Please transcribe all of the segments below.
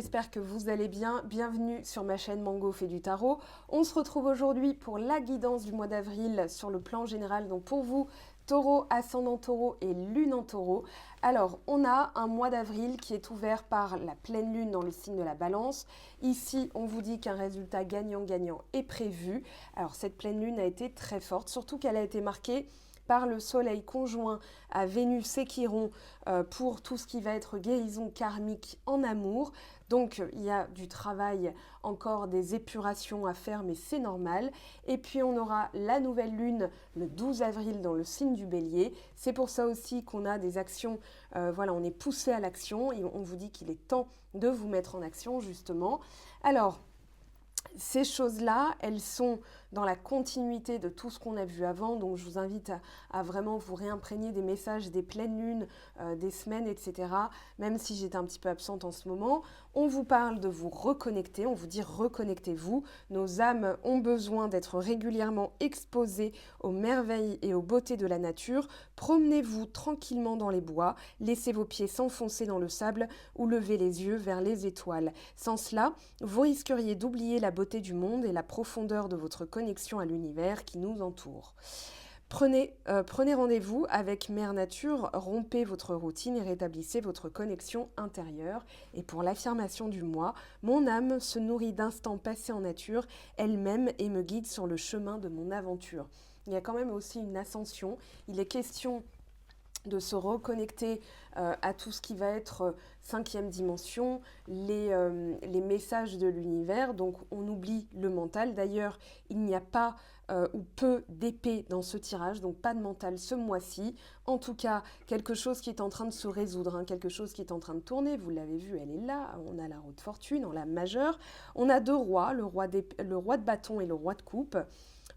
j'espère que vous allez bien. Bienvenue sur ma chaîne Mango fait du tarot. On se retrouve aujourd'hui pour la guidance du mois d'avril sur le plan général. Donc pour vous, taureau, ascendant taureau et lune en taureau. Alors, on a un mois d'avril qui est ouvert par la pleine lune dans le signe de la balance. Ici, on vous dit qu'un résultat gagnant-gagnant est prévu. Alors, cette pleine lune a été très forte, surtout qu'elle a été marquée par le soleil conjoint à Vénus et Chiron pour tout ce qui va être guérison karmique en amour. Donc il y a du travail, encore des épurations à faire, mais c'est normal. Et puis on aura la nouvelle lune le 12 avril dans le signe du Bélier. C'est pour ça aussi qu'on a des actions, voilà, on est poussé à l'action et on vous dit qu'il est temps de vous mettre en action justement. Alors, ces choses-là, elles sont dans la continuité de tout ce qu'on a vu avant, donc je vous invite à vraiment vous réimprégner des messages des pleines lunes, des semaines, etc. Même si j'étais un petit peu absente en ce moment, on vous parle de vous reconnecter, on vous dit reconnectez-vous. Nos âmes ont besoin d'être régulièrement exposées aux merveilles et aux beautés de la nature. Promenez-vous tranquillement dans les bois, laissez vos pieds s'enfoncer dans le sable ou levez les yeux vers les étoiles. Sans cela, vous risqueriez d'oublier la beauté du monde et la profondeur de votre connexion à l'univers qui nous entoure. Prenez rendez-vous avec Mère Nature, rompez votre routine et rétablissez votre connexion intérieure. Et pour l'affirmation du mois, mon âme se nourrit d'instants passés en nature, elle-même et me guide sur le chemin de mon aventure. Il y a quand même aussi une ascension, il est question de se reconnecter à tout ce qui va être cinquième dimension, les messages de l'univers. Donc on oublie le mental. D'ailleurs, il n'y a pas ou peu d'épée dans ce tirage, donc pas de mental ce mois-ci. En tout cas, quelque chose qui est en train de se résoudre, hein, quelque chose qui est en train de tourner. Vous l'avez vu, elle est là. On a la roue de fortune en la majeure. On a deux rois, le roi de bâton et le roi de coupe.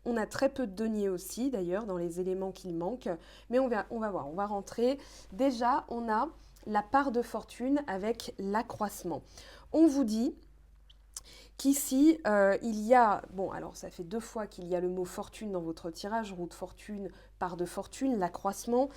On a très peu de deniers aussi, d'ailleurs, dans les éléments qu'il manque. Mais on va voir, on va rentrer. Déjà, on a la part de fortune avec l'accroissement. On vous dit qu'ici, il y a... Bon, alors ça fait 2 fois qu'il y a le mot fortune dans votre tirage, roue de fortune, part de fortune, l'accroissement.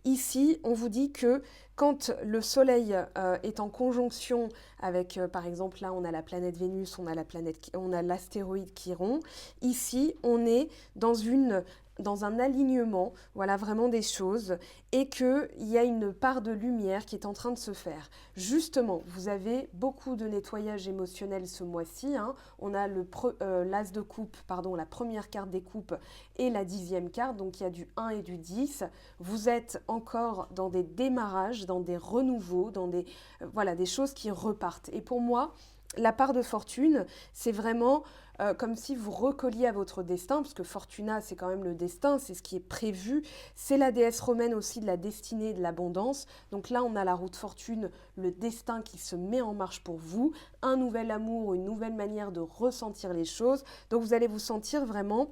Ici, on vous dit que quand le Soleil est en conjonction avec, par exemple, là, on a la planète Vénus, on a l'astéroïde Chiron. Ici, on est dans un alignement, voilà vraiment des choses, et qu'il y a une part de lumière qui est en train de se faire. Justement, vous avez beaucoup de nettoyage émotionnel ce mois-ci, hein. On a l'as de coupe, pardon, la première carte des coupes et la 10e carte, donc il y a du 1 et du 10. Vous êtes encore dans des démarrages, dans des renouveaux, dans des, voilà, des choses qui repartent. Et pour moi, la part de fortune, c'est vraiment comme si vous recolliez à votre destin, parce que Fortuna, c'est quand même le destin, c'est ce qui est prévu. C'est la déesse romaine aussi de la destinée et de l'abondance. Donc là, on a la roue de fortune, le destin qui se met en marche pour vous, un nouvel amour, une nouvelle manière de ressentir les choses. Donc vous allez vous sentir vraiment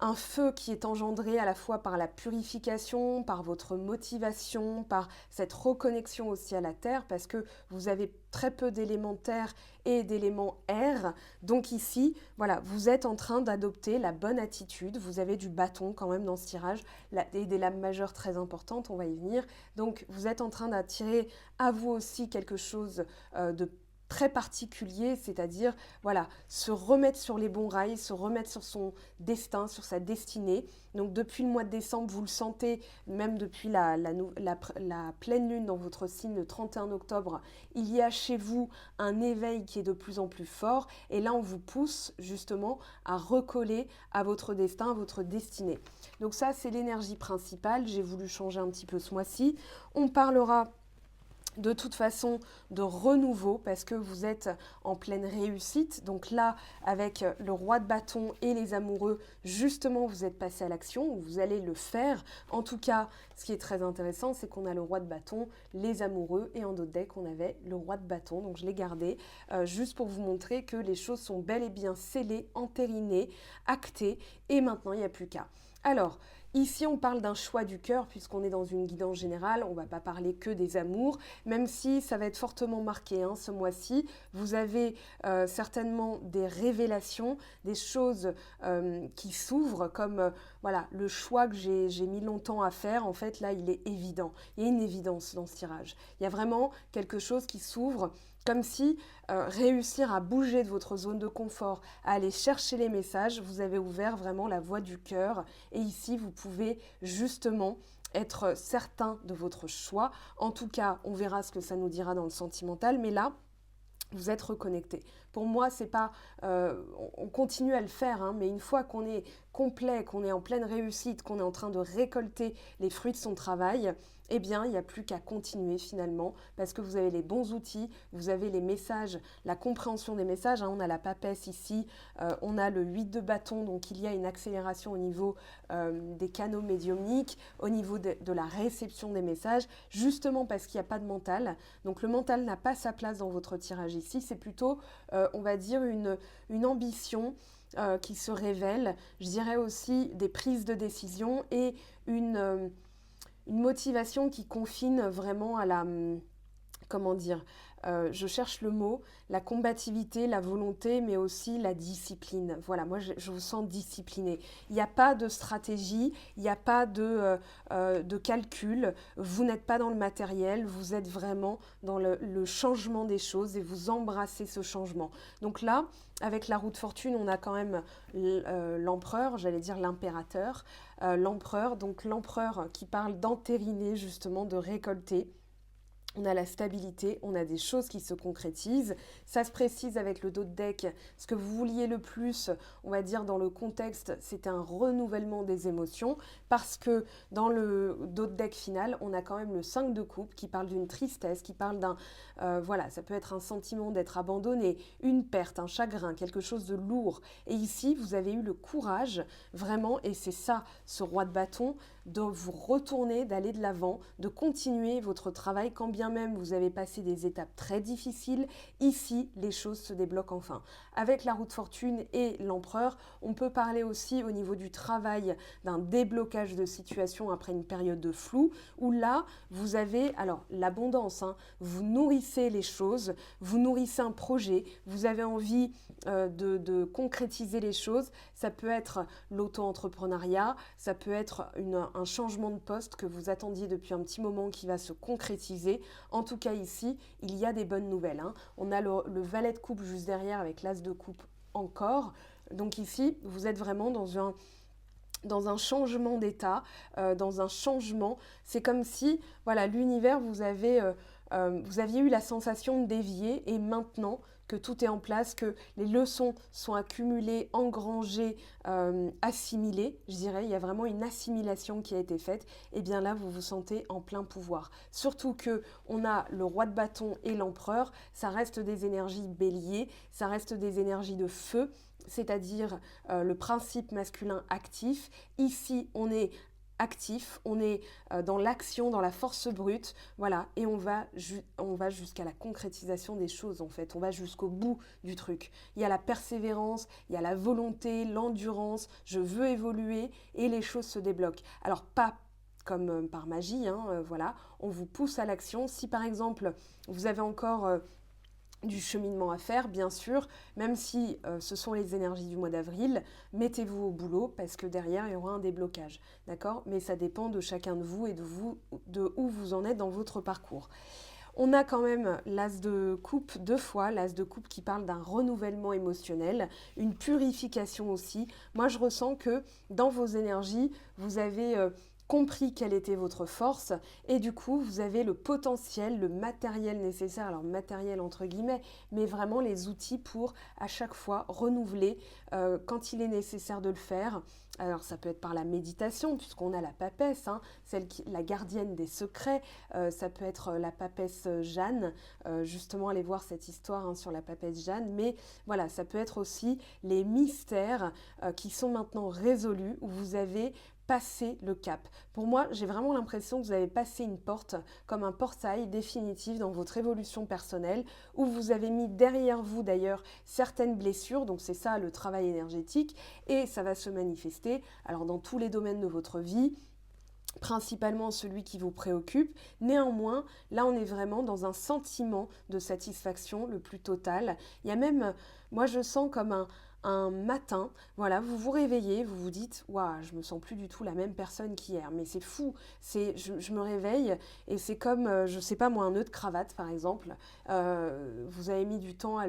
un feu qui est engendré à la fois par la purification, par votre motivation, par cette reconnexion aussi à la terre, parce que vous avez très peu d'éléments terre et d'éléments air. Donc ici, voilà, vous êtes en train d'adopter la bonne attitude. Vous avez du bâton quand même dans ce tirage, et des lames majeures très importantes, on va y venir. Donc vous êtes en train d'attirer à vous aussi quelque chose de très particulier, c'est-à-dire voilà, se remettre sur les bons rails, se remettre sur son destin, sur sa destinée. Donc depuis le mois de décembre, vous le sentez, même depuis la pleine lune dans votre signe le 31 octobre, il y a chez vous un éveil qui est de plus en plus fort. Et là, on vous pousse justement à recoller à votre destin, à votre destinée. Donc ça, c'est l'énergie principale. J'ai voulu changer un petit peu ce mois-ci. On parlera de toute façon de renouveau parce que vous êtes en pleine réussite. Donc là, avec le roi de bâton et les amoureux, justement, vous êtes passé à l'action, vous allez le faire. En tout cas, ce qui est très intéressant, c'est qu'on a le roi de bâton, les amoureux, et en d'autres decks, on avait le roi de bâton. Donc je l'ai gardé juste pour vous montrer que les choses sont bel et bien scellées, entérinées, actées, et maintenant, il n'y a plus qu'à. Alors, ici, on parle d'un choix du cœur, puisqu'on est dans une guidance générale. On ne va pas parler que des amours, même si ça va être fortement marqué hein, ce mois-ci. Vous avez certainement des révélations, des choses qui s'ouvrent, comme voilà, le choix que j'ai mis longtemps à faire. En fait, là, il est évident. Il y a une évidence dans ce tirage. Il y a vraiment quelque chose qui s'ouvre. Comme si réussir à bouger de votre zone de confort, à aller chercher les messages, vous avez ouvert vraiment la voie du cœur. Et ici, vous pouvez justement être certain de votre choix. En tout cas, on verra ce que ça nous dira dans le sentimental. Mais là, vous êtes reconnecté. Pour moi, c'est pas, on continue à le faire, hein, mais une fois qu'on est complet, qu'on est en pleine réussite, qu'on est en train de récolter les fruits de son travail, eh bien, il n'y a plus qu'à continuer finalement, parce que vous avez les bons outils, vous avez les messages, la compréhension des messages. Hein, on a la papesse ici, on a le 8 de bâton, donc il y a une accélération au niveau des canaux médiumniques, au niveau de la réception des messages, justement parce qu'il n'y a pas de mental. Donc le mental n'a pas sa place dans votre tirage ici, c'est plutôt, on va dire, une ambition qui se révèle, je dirais aussi des prises de décision et une motivation qui confine vraiment à la, comment dire, je cherche le mot, la combativité, la volonté, mais aussi la discipline. Voilà, moi je vous sens discipliné. Il n'y a pas de stratégie, il n'y a pas de calcul, vous n'êtes pas dans le matériel, vous êtes vraiment dans le changement des choses et vous embrassez ce changement. Donc là, avec la roue de fortune, on a quand même l'empereur, j'allais dire l'impérateur, l'empereur, donc l'empereur qui parle d'entériner justement, de récolter. On a la stabilité, on a des choses qui se concrétisent. Ça se précise avec le dos de deck. Ce que vous vouliez le plus, on va dire dans le contexte, c'est un renouvellement des émotions. Parce que dans le dos de deck final, on a quand même le 5 de coupe qui parle d'une tristesse, qui parle d'un... voilà, ça peut être un sentiment d'être abandonné, une perte, un chagrin, quelque chose de lourd. Et ici, vous avez eu le courage, vraiment, et c'est ça, ce roi de bâton, de vous retourner, d'aller de l'avant, de continuer votre travail quand bien même vous avez passé des étapes très difficiles. Ici, les choses se débloquent enfin. Avec la roue de fortune et l'empereur, on peut parler aussi au niveau du travail d'un déblocage de situation après une période de flou, où là, vous avez alors l'abondance, hein, vous nourrissez les choses, vous nourrissez un projet, vous avez envie de concrétiser les choses. Ça peut être l'auto-entrepreneuriat, ça peut être un changement de poste que vous attendiez depuis un petit moment qui va se concrétiser. En tout cas ici, il y a des bonnes nouvelles. Hein. On a le valet de coupe juste derrière avec l'as de coupe encore. Donc ici, vous êtes vraiment dans un changement d'état, dans un changement. C'est comme si, voilà, l'univers, vous aviez eu la sensation de dévier et maintenant que tout est en place, que les leçons sont accumulées, engrangées, assimilées, je dirais, il y a vraiment une assimilation qui a été faite, et bien là, vous vous sentez en plein pouvoir. Surtout que on a le roi de bâton et l'empereur, ça reste des énergies bélier, ça reste des énergies de feu, c'est-à-dire le principe masculin actif. Ici, on est actif, on est dans l'action, dans la force brute, voilà, et on va jusqu'à la concrétisation des choses en fait, on va jusqu'au bout du truc. Il y a la persévérance, il y a la volonté, l'endurance, je veux évoluer et les choses se débloquent. Alors pas comme par magie, hein, voilà, on vous pousse à l'action. Si par exemple vous avez encore du cheminement à faire, bien sûr, même si ce sont les énergies du mois d'avril, mettez-vous au boulot parce que derrière, il y aura un déblocage, d'accord? Mais ça dépend de chacun de vous et de où vous en êtes dans votre parcours. On a quand même l'as de coupe 2 fois, l'as de coupe qui parle d'un renouvellement émotionnel, une purification aussi. Moi, je ressens que dans vos énergies, vous avez compris quelle était votre force et du coup vous avez le potentiel, le matériel nécessaire, alors matériel entre guillemets, mais vraiment les outils pour à chaque fois renouveler quand il est nécessaire de le faire. Alors ça peut être par la méditation puisqu'on a la papesse, hein, la gardienne des secrets, ça peut être la papesse Jeanne, justement allez voir cette histoire hein, sur la papesse Jeanne, mais voilà, ça peut être aussi les mystères qui sont maintenant résolus où vous avez passé le cap. Pour moi, j'ai vraiment l'impression que vous avez passé une porte, comme un portail définitif dans votre évolution personnelle, où vous avez mis derrière vous d'ailleurs certaines blessures, donc c'est ça le travail énergétique, et ça va se manifester alors dans tous les domaines de votre vie, principalement celui qui vous préoccupe. Néanmoins, là, on est vraiment dans un sentiment de satisfaction le plus total. Il y a même, moi, je sens comme un matin, voilà, vous vous réveillez, vous vous dites, waouh, je me sens plus du tout la même personne qu'hier, mais c'est fou, je me réveille et c'est comme, je sais pas moi, un nœud de cravate par exemple, vous avez mis du temps à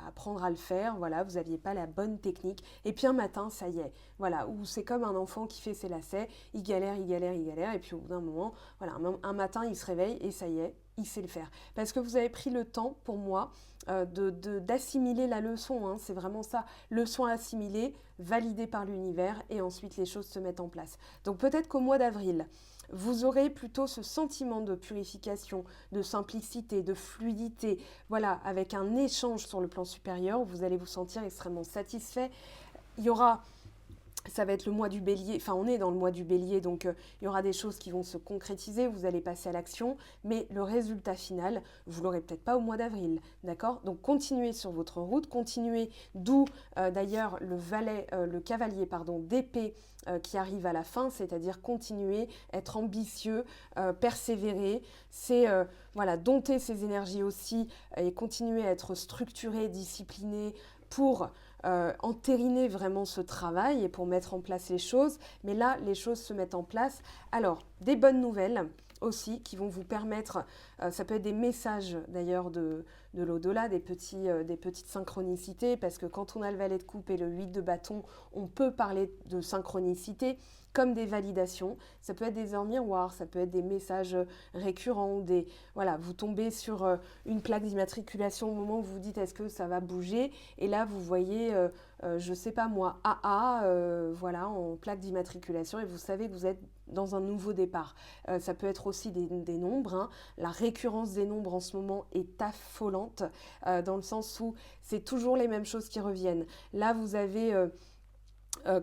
apprendre à le faire, voilà, vous n'aviez pas la bonne technique, et puis un matin, ça y est, voilà, ou c'est comme un enfant qui fait ses lacets, il galère, il galère, il galère, et puis au bout d'un moment, voilà, un matin, il se réveille et ça y est, il sait le faire. Parce que vous avez pris le temps, pour moi, d'assimiler la leçon, hein, c'est vraiment ça, leçon assimilée, validée par l'univers, et ensuite les choses se mettent en place. Donc peut-être qu'au mois d'avril, vous aurez plutôt ce sentiment de purification, de simplicité, de fluidité, voilà, avec un échange sur le plan supérieur, où vous allez vous sentir extrêmement satisfait. Il y aura... Ça va être le mois du bélier, enfin on est dans le mois du bélier, donc il y aura des choses qui vont se concrétiser, vous allez passer à l'action, mais le résultat final, vous l'aurez peut-être pas au mois d'avril, d'accord? Donc continuez sur votre route, continuez, d'où d'ailleurs le cavalier d'épée qui arrive à la fin, c'est-à-dire continuer, être ambitieux, persévérer, c'est voilà, dompter ses énergies aussi et continuer à être structuré, discipliné pour entériner vraiment ce travail et pour mettre en place les choses. Mais là, les choses se mettent en place. Alors, des bonnes nouvelles aussi qui vont vous permettre, ça peut être des messages d'ailleurs de l'au-delà, des petites synchronicités, parce que quand on a le valet de coupe et le 8 de bâton, on peut parler de synchronicité comme des validations. Ça peut être des heures miroirs, ça peut être des messages récurrents, voilà, vous tombez sur une plaque d'immatriculation au moment où vous dites est-ce que ça va bouger, et là vous voyez, je sais pas moi, AA, voilà, en plaque d'immatriculation, et vous savez que vous êtes dans un nouveau départ. Ça peut être aussi des nombres, hein. La récurrence des nombres en ce moment est affolante, dans le sens où c'est toujours les mêmes choses qui reviennent. Là, vous avez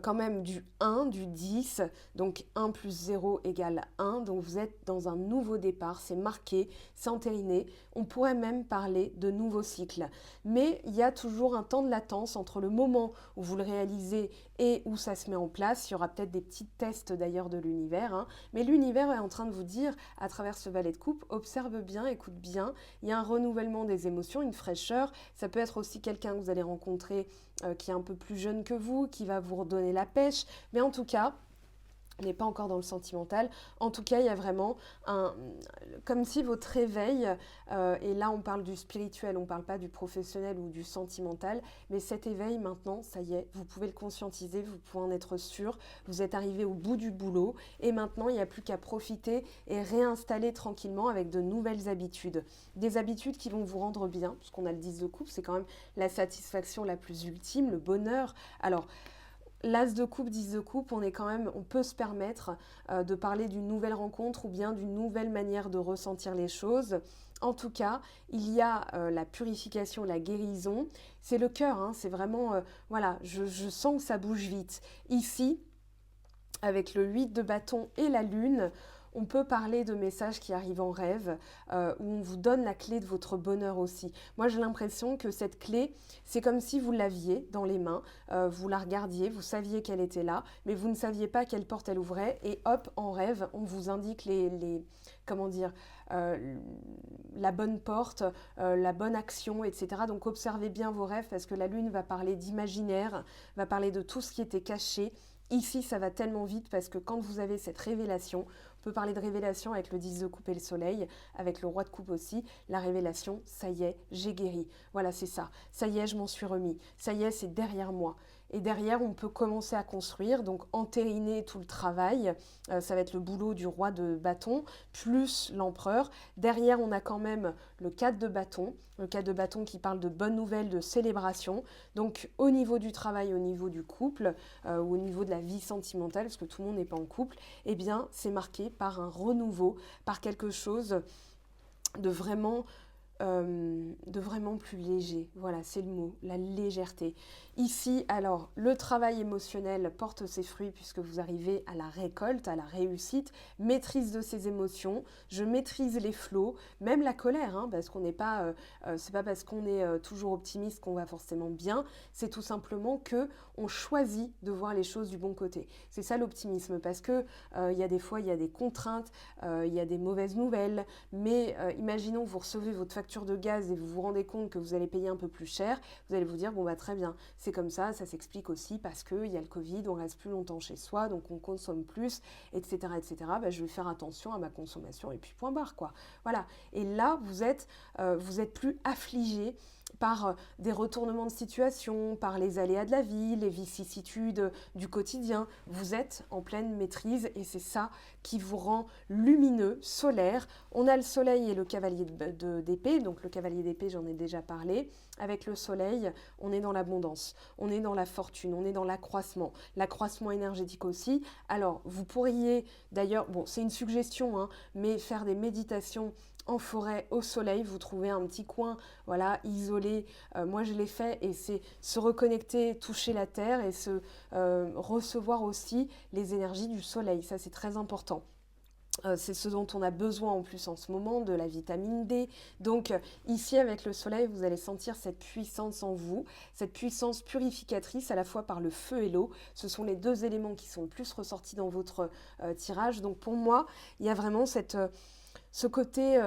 quand même du 1, du 10, donc 1 plus 0 égale 1, donc vous êtes dans un nouveau départ, c'est marqué, c'est entériné, on pourrait même parler de nouveaux cycles. Mais il y a toujours un temps de latence entre le moment où vous le réalisez et où ça se met en place. Il y aura peut-être des petits tests d'ailleurs de l'univers, hein. Mais l'univers est en train de vous dire, à travers ce valet de coupe, observe bien, écoute bien, il y a un renouvellement des émotions, une fraîcheur, ça peut être aussi quelqu'un que vous allez rencontrer qui est un peu plus jeune que vous, qui va vous redonner la pêche, mais en tout cas, on n'est pas encore dans le sentimental. En tout cas, il y a vraiment comme si votre réveil, et là on parle du spirituel, on ne parle pas du professionnel ou du sentimental, mais cet éveil maintenant, ça y est, vous pouvez le conscientiser, vous pouvez en être sûr, vous êtes arrivé au bout du boulot, et maintenant il n'y a plus qu'à profiter et réinstaller tranquillement avec de nouvelles habitudes. Des habitudes qui vont vous rendre bien, puisqu'on a le 10 de coupe, c'est quand même la satisfaction la plus ultime, le bonheur. Alors, l'As de coupe, 10 de coupe, on peut se permettre de parler d'une nouvelle rencontre ou bien d'une nouvelle manière de ressentir les choses. En tout cas, il y a la purification, la guérison. C'est le cœur, hein, c'est vraiment, voilà, je sens que ça bouge vite. Ici, avec le 8 de bâton et la lune, on peut parler de messages qui arrivent en rêve, où on vous donne la clé de votre bonheur aussi. Moi, j'ai l'impression que cette clé, c'est comme si vous l'aviez dans les mains, vous la regardiez, vous saviez qu'elle était là, mais vous ne saviez pas quelle porte elle ouvrait, et hop, en rêve, on vous indique comment dire, la bonne porte, la bonne action, etc. Donc observez bien vos rêves, parce que la lune va parler d'imaginaire, va parler de tout ce qui était caché. Ici, ça va tellement vite, parce que quand vous avez cette révélation, on peut parler de révélation avec le 10 de coupe et le soleil, avec le roi de coupe aussi. La révélation, ça y est, j'ai guéri. Voilà, c'est ça. Ça y est, je m'en suis remis. Ça y est, c'est derrière moi. Et derrière, on peut commencer à construire, donc entériner tout le travail. Ça va être le boulot du roi de bâton, plus l'empereur. Derrière, on a quand même le 4 de bâton. Le 4 de bâton qui parle de bonnes nouvelles, de célébration. Donc, au niveau du travail, au niveau du couple, ou au niveau de la vie sentimentale, parce que tout le monde n'est pas en couple, eh bien, c'est marqué par un renouveau, par quelque chose de vraiment de vraiment plus léger. Voilà, c'est le mot, la légèreté. Ici, alors, le travail émotionnel porte ses fruits puisque vous arrivez à la récolte, à la réussite, maîtrise de ses émotions, je maîtrise les flots, même la colère, hein, parce qu'on n'est pas, c'est pas parce qu'on est toujours optimiste qu'on va forcément bien, c'est tout simplement que on choisit de voir les choses du bon côté. C'est ça l'optimisme, parce que il y a des fois, il y a des contraintes, il y a des mauvaises nouvelles, mais imaginons que vous recevez votre facture de gaz et vous vous rendez compte que vous allez payer un peu plus cher, vous allez vous dire, bon bah très bien, c'est comme ça s'explique aussi parce qu'il y a le Covid, on reste plus longtemps chez soi, donc on consomme plus, etc. etc. Bah, je vais faire attention à ma consommation et puis point barre, quoi. Voilà. Et là, vous êtes plus affligé par des retournements de situation, par les aléas de la vie, les vicissitudes du quotidien. Vous êtes en pleine maîtrise et c'est ça qui vous rend lumineux, solaire. On a le soleil et le cavalier d'épée, donc le cavalier d'épée, j'en ai déjà parlé. Avec le soleil, on est dans l'abondance, on est dans la fortune, on est dans l'accroissement énergétique aussi. Alors, vous pourriez d'ailleurs, bon, c'est une suggestion, hein, mais faire des méditations en forêt, au soleil, vous trouvez un petit coin, voilà, isolé. Moi, je l'ai fait et c'est se reconnecter, toucher la terre et se recevoir aussi les énergies du soleil. Ça, c'est très important. C'est ce dont on a besoin en plus en ce moment, de la vitamine D. Donc ici avec le soleil, vous allez sentir cette puissance en vous, cette puissance purificatrice à la fois par le feu et l'eau. Ce sont les deux éléments qui sont le plus ressortis dans votre tirage. Donc pour moi, il y a vraiment ce côté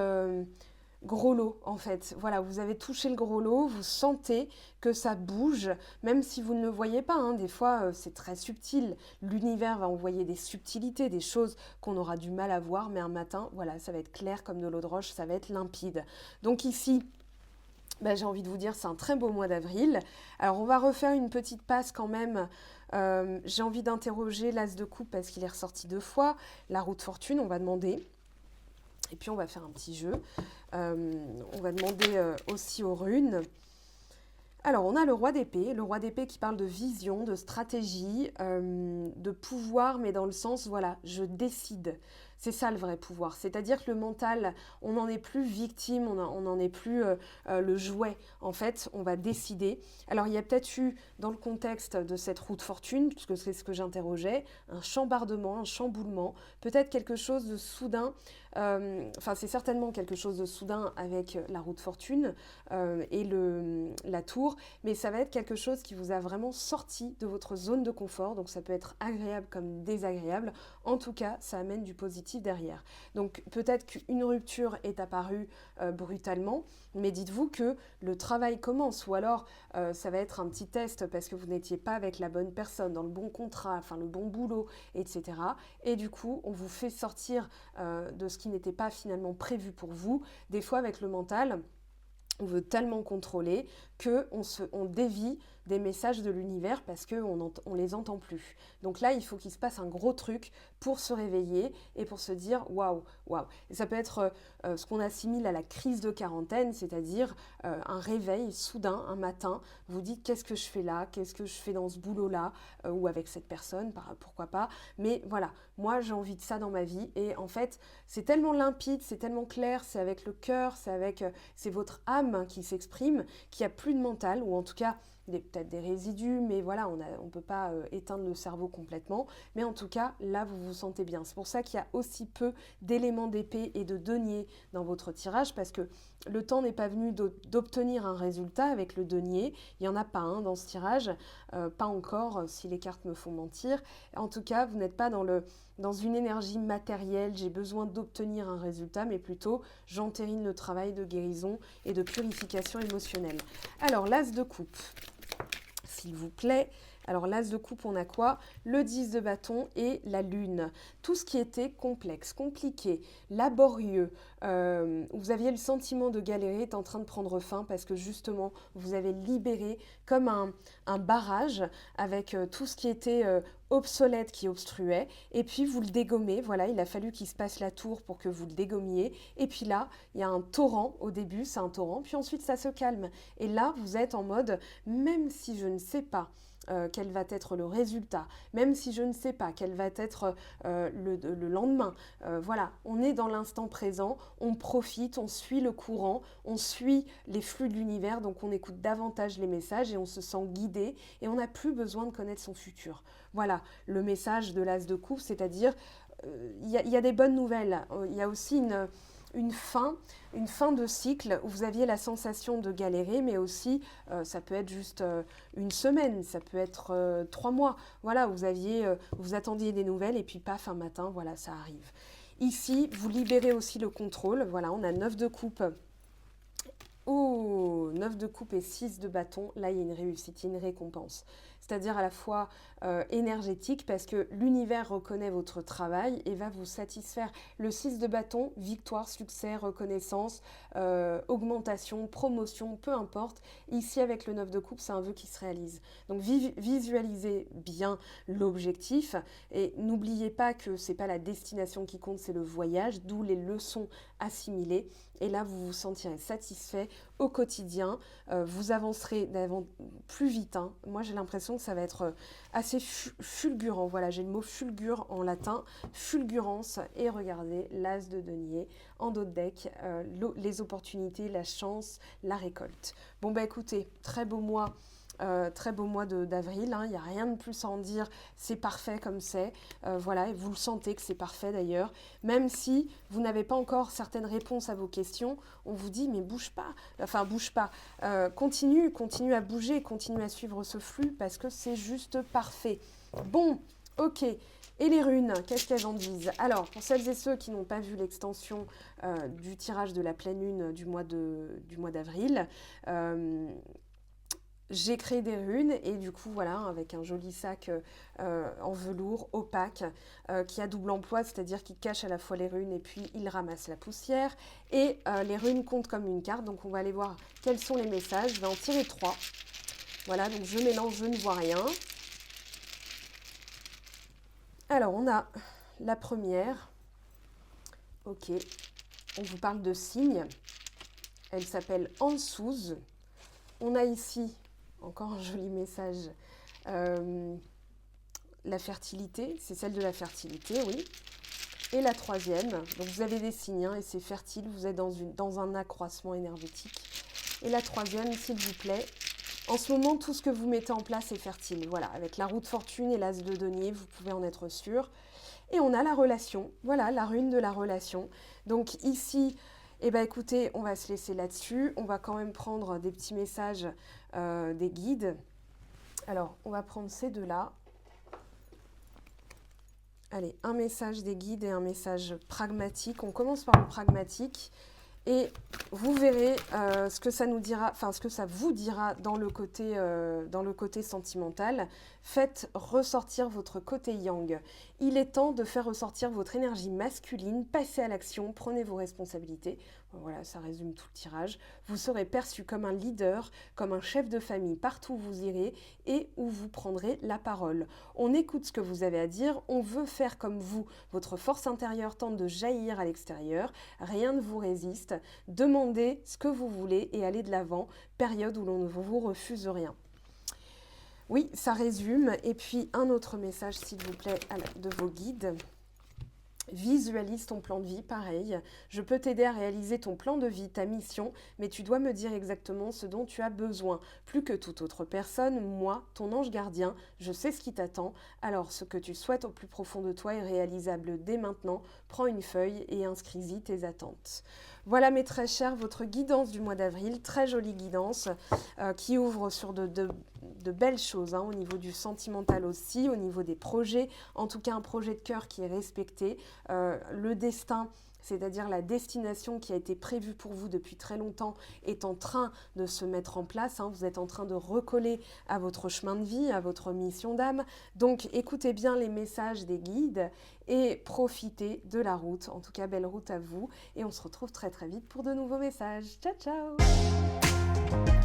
gros lot en fait. Voilà, vous avez touché le gros lot, vous sentez que ça bouge, même si vous ne le voyez pas, hein. Des fois c'est très subtil. L'univers va envoyer des subtilités, des choses qu'on aura du mal à voir, mais un matin, voilà, ça va être clair comme de l'eau de roche, ça va être limpide. Donc ici, bah, j'ai envie de vous dire, c'est un très beau mois d'avril. Alors on va refaire une petite passe quand même. J'ai envie d'interroger l'As de coupe parce qu'il est ressorti 2 fois. La roue de fortune, on va demander. Et puis on va faire un petit jeu. On va demander aussi aux runes. Alors on a le roi d'épée qui parle de vision, de stratégie, de pouvoir, mais dans le sens, voilà, je décide. C'est ça le vrai pouvoir. C'est-à-dire que le mental, on n'en est plus victime, on n'en est plus le jouet. En fait, on va décider. Alors il y a peut-être eu, dans le contexte de cette roue de fortune, puisque c'est ce que j'interrogeais, un chambardement, un chamboulement, peut-être quelque chose de soudain. Enfin, c'est certainement quelque chose de soudain avec la roue de fortune et la tour, mais ça va être quelque chose qui vous a vraiment sorti de votre zone de confort. Donc ça peut être agréable comme désagréable. En tout cas, ça amène du positif derrière. Donc peut-être qu'une rupture est apparue brutalement, mais dites-vous que le travail commence, ou alors ça va être un petit test parce que vous n'étiez pas avec la bonne personne, dans le bon contrat, enfin le bon boulot, etc. Et du coup, on vous fait sortir de ce qui n'était pas finalement prévu pour vous. Des fois, avec le mental, on veut tellement contrôler qu'on dévie des messages de l'univers parce qu'on ne les entend plus. Donc là, il faut qu'il se passe un gros truc pour se réveiller et pour se dire waouh, waouh. Et ça peut être ce qu'on assimile à la crise de quarantaine, c'est-à-dire un réveil soudain, un matin. Vous dites qu'est-ce que je fais là, qu'est-ce que je fais dans ce boulot-là ou avec cette personne, pourquoi pas. Mais voilà, moi j'ai envie de ça dans ma vie et en fait, c'est tellement limpide, c'est tellement clair, c'est avec le cœur, c'est votre âme qui s'exprime, qu'il n'y a plus de mental, ou en tout cas peut-être des résidus, mais voilà, on ne peut pas éteindre le cerveau complètement, mais en tout cas, là, vous vous sentez bien. C'est pour ça qu'il y a aussi peu d'éléments d'épée et de denier dans votre tirage, parce que le temps n'est pas venu d'obtenir un résultat avec le denier. Il n'y en a pas dans ce tirage, pas encore, si les cartes me font mentir. En tout cas, vous n'êtes pas dans une énergie matérielle, j'ai besoin d'obtenir un résultat, mais plutôt j'entérine le travail de guérison et de purification émotionnelle. Alors, l'As de coupe, s'il vous plaît. Alors, l'As de coupe, on a quoi? Le 10 de bâton et la lune. Tout ce qui était complexe, compliqué, laborieux, vous aviez le sentiment de galérer est en train de prendre fin parce que justement, vous avez libéré comme un barrage avec tout ce qui était obsolète qui obstruait. Et puis, vous le dégommez. Voilà, il a fallu qu'il se passe la tour pour que vous le dégommiez. Et puis là, il y a un torrent. Au début, c'est un torrent. Puis ensuite, ça se calme. Et là, vous êtes en mode, même si je ne sais pas quel va être le résultat, même si je ne sais pas quel va être le lendemain. Voilà, on est dans l'instant présent, on profite, on suit le courant, on suit les flux de l'univers, donc on écoute davantage les messages et on se sent guidé et on n'a plus besoin de connaître son futur. Voilà, le message de l'As de coupe, c'est-à-dire il y a des bonnes nouvelles. Il y a aussi une fin de cycle où vous aviez la sensation de galérer, mais aussi, ça peut être juste une semaine, ça peut être 3 mois. Voilà, vous attendiez des nouvelles et puis paf, un matin, voilà, ça arrive. Ici, vous libérez aussi le contrôle. Voilà, on a 9 de coupe. Oh, 9 de coupe et 6 de bâton. Là, il y a une réussite, il y a une récompense. C'est-à-dire à la fois énergétique parce que l'univers reconnaît votre travail et va vous satisfaire. Le 6 de bâton, victoire, succès, reconnaissance, augmentation, promotion, peu importe. Ici, avec le 9 de coupe, c'est un vœu qui se réalise. Donc, visualisez bien l'objectif et n'oubliez pas que ce n'est pas la destination qui compte, c'est le voyage, d'où les leçons assimilées. Et là, vous vous sentirez satisfait au quotidien. Vous avancerez plus vite. Hein. Moi, j'ai l'impression que ça va être assez fulgurant. Voilà, j'ai le mot fulgure en latin, fulgurance. Et regardez, l'as de denier en dos de deck, les opportunités, la chance, la récolte. Bon, bah écoutez, très beau mois. Très beau mois d'avril, hein, il n'y a rien de plus à en dire, c'est parfait comme c'est, voilà, et vous le sentez que c'est parfait d'ailleurs, même si vous n'avez pas encore certaines réponses à vos questions, on vous dit mais bouge pas, continue à bouger, continue à suivre ce flux parce que c'est juste parfait. Bon, ok. Et les runes, qu'est-ce qu'elles en disent? Alors, pour celles et ceux qui n'ont pas vu l'extension du tirage de la pleine lune du mois d'avril, j'ai créé des runes et du coup voilà avec un joli sac en velours opaque qui a double emploi, c'est-à-dire qu'il cache à la fois les runes et puis il ramasse la poussière et les runes comptent comme une carte, donc on va aller voir quels sont les messages. Je vais en tirer 3. Voilà, donc je mélange, je ne vois rien. Alors on a la première, ok, on vous parle de signes, elle s'appelle Ansouze. On a ici encore un joli message. La fertilité, c'est celle de la fertilité, oui. Et la troisième, donc vous avez des signes, hein, et c'est fertile, vous êtes dans un accroissement énergétique. Et la troisième, s'il vous plaît, en ce moment, tout ce que vous mettez en place est fertile. Voilà, avec la roue de fortune et l'as de denier, vous pouvez en être sûr. Et on a la relation, voilà, la rune de la relation. Donc ici, eh bien, écoutez, on va se laisser là-dessus. On va quand même prendre des petits messages des guides. Alors, on va prendre ces deux-là. Allez, un message des guides et un message pragmatique. On commence par le pragmatique. Et vous verrez ce que ça nous dira, enfin ce que ça vous dira dans le côté sentimental. Faites ressortir votre côté yang. Il est temps de faire ressortir votre énergie masculine, passez à l'action, prenez vos responsabilités. Voilà, ça résume tout le tirage. Vous serez perçu comme un leader, comme un chef de famille partout où vous irez et où vous prendrez la parole. On écoute ce que vous avez à dire, on veut faire comme vous. Votre force intérieure tente de jaillir à l'extérieur, rien ne vous résiste. Demandez ce que vous voulez et allez de l'avant, période où l'on ne vous refuse rien. Oui, ça résume. Et puis un autre message, s'il vous plaît, de vos guides. Visualise ton plan de vie, pareil. Je peux t'aider à réaliser ton plan de vie, ta mission, mais tu dois me dire exactement ce dont tu as besoin. Plus que toute autre personne, moi, ton ange gardien, je sais ce qui t'attend. Alors, ce que tu souhaites au plus profond de toi est réalisable dès maintenant. Prends une feuille et inscris-y tes attentes. Voilà mes très chers, votre guidance du mois d'avril, très jolie guidance qui ouvre sur de belles choses, hein, au niveau du sentimental aussi, au niveau des projets, en tout cas un projet de cœur qui est respecté, le destin, c'est-à-dire la destination qui a été prévue pour vous depuis très longtemps est en train de se mettre en place, hein, vous êtes en train de recoller à votre chemin de vie, à votre mission d'âme, donc écoutez bien les messages des guides et profitez de la route, en tout cas belle route à vous, et on se retrouve très très vite pour de nouveaux messages. Ciao ciao.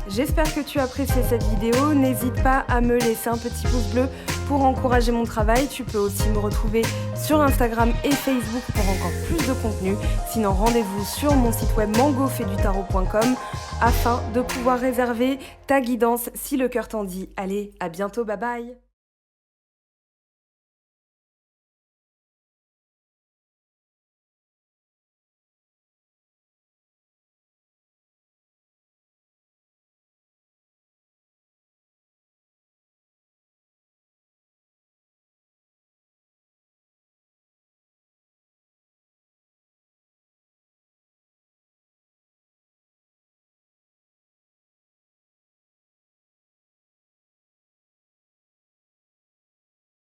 J'espère que tu as apprécié cette vidéo. N'hésite pas à me laisser un petit pouce bleu pour encourager mon travail. Tu peux aussi me retrouver sur Instagram et Facebook pour encore plus de contenu. Sinon, rendez-vous sur mon site web mangofaidutarot.com afin de pouvoir réserver ta guidance si le cœur t'en dit. Allez, à bientôt, bye bye!